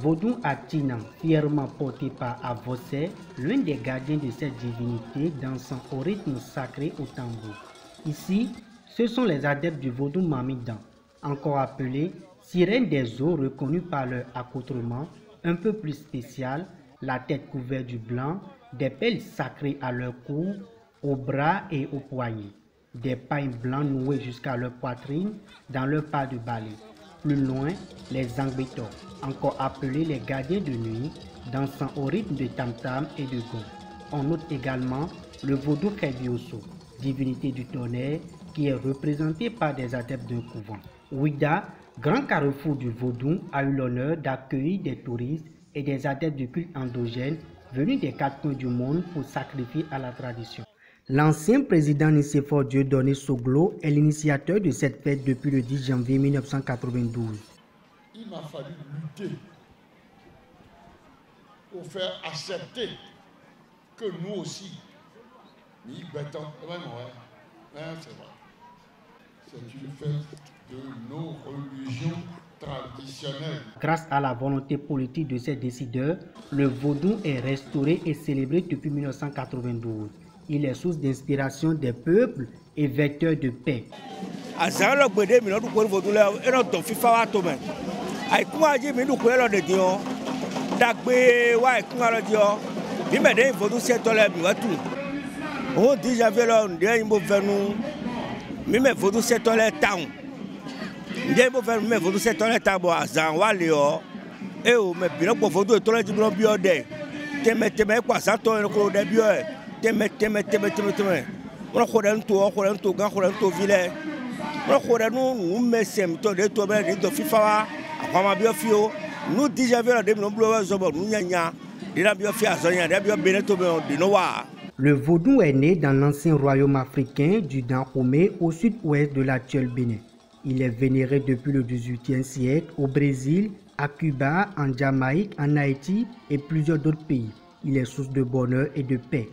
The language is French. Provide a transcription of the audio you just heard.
Vodou Atinan, fièrement porté par Avossé, l'un des gardiens de cette divinité, dansant au rythme sacré au tambour. Ici, ce sont les adeptes du vaudou Mamidan, encore appelés sirènes des eaux, reconnus par leur accoutrement un peu plus spécial, la tête couverte du blanc, des perles sacrées à leur cou, aux bras et aux poignets, des pailles blancs noués jusqu'à leur poitrine dans leur pas de balai. Plus loin, les Angbetor, encore appelés les gardiens de nuit, dansant au rythme de tam-tam et de gong. On note également le vaudou Kebioso, divinité du tonnerre, qui est représenté par des adeptes d'un couvent. Ouida, grand carrefour du vaudou, a eu l'honneur d'accueillir des touristes et des adeptes du culte endogène venus des 4 coins du monde pour sacrifier à la tradition. L'ancien président Nicéphore Dieudonné Soglo est l'initiateur de cette fête depuis le 10 janvier 1992. Il m'a fallu lutter pour faire accepter que nous aussi, c'est une fête de nos religions traditionnelles. Grâce à la volonté politique de ces décideurs, le vaudou est restauré et célébré depuis 1992. Il est source d'inspiration des peuples et vecteur de paix. Le vaudou est né dans l'ancien royaume africain du Dahomey au sud-ouest de l'actuel Bénin. Il est vénéré depuis le XVIIIe siècle au Brésil, à Cuba, en Jamaïque, en Haïti et plusieurs d'autres pays. Il est source de bonheur et de paix.